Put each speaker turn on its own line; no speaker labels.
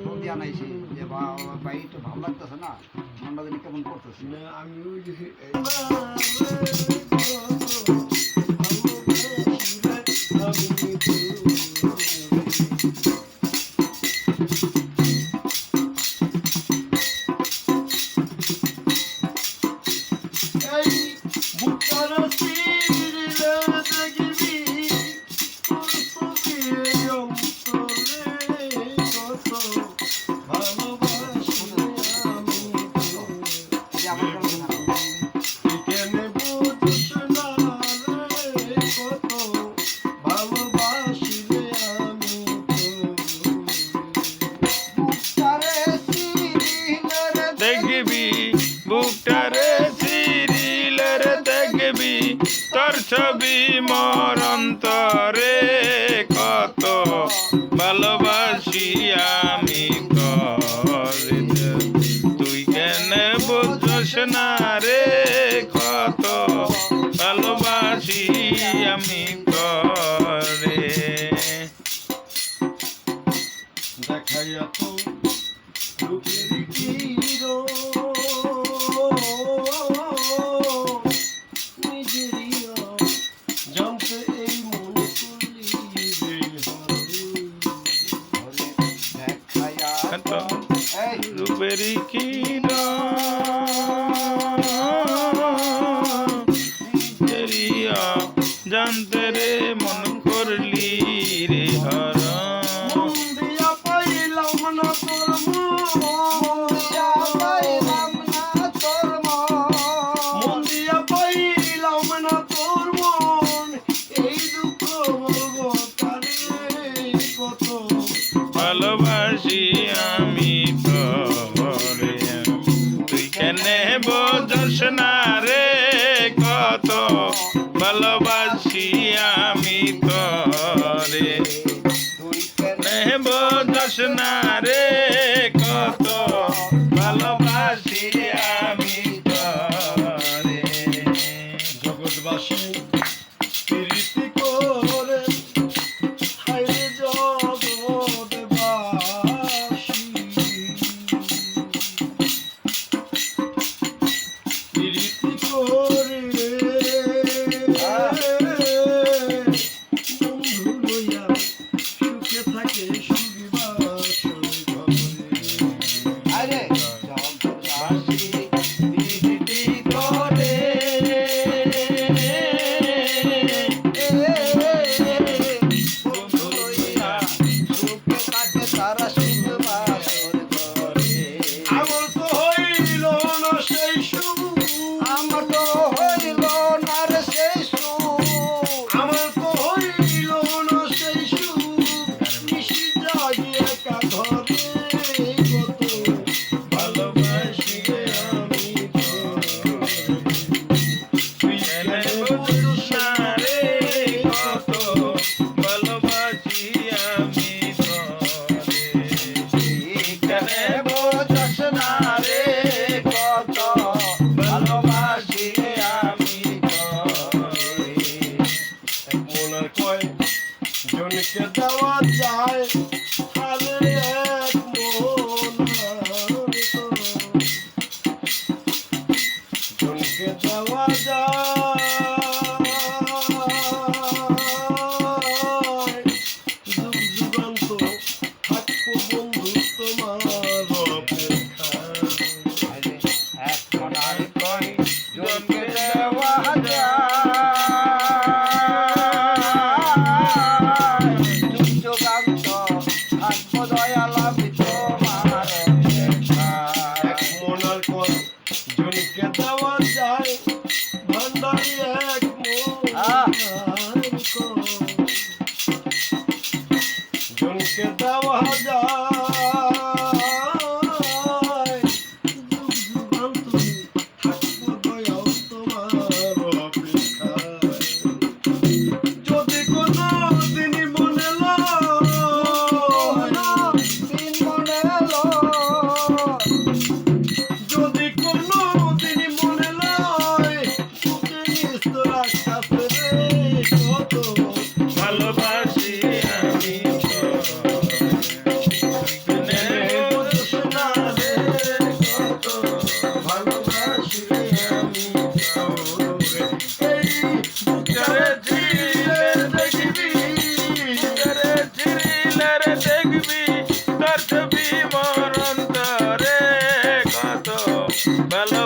Phone দিয়ে আনাইছি যে ভাই একটু ভালো লাগতেছে না, ঠান্ডা দিনে কেমন করতেছে।
আমি ওই যে
দেখবি বুকটারে সিরিলের দেখবি তোর ছবি মোর অন্তরে কত ভালোবাসি আমি করে তুই কেন বুঝছ না রে কত ভালোবাসি আমি করে
দেখাইয়া তো রূপের কিরো নিজেরিয়া জানতে এই মন করলি রে
রূপেরি কি জানতে রে মন করলি রে হর ভালোবাসি আমি তোরে তুই কেনে বোঝস না রে কত ভালোবাসি আমি তোরে কেনে বোঝস না রে কত ভালোবাসি আমি তোরে
জগৎবাসী প্রীতি করে হাইরে জগৎবাসী প্রীতি করে বন্ধু লইয়া সুখে থাকে সুবিবাসন ঘরে জনকে দেওয়া যায় তাহলে এক মন জনকে দেওয়া যায় যুগ যুগান্ত থাকবো বন্ধু তোমার
জনকে দেওয়া যায়
জনকে দেওয়া যায় ভান্ডারি এক জনকে দেওয়া যায়
বেলা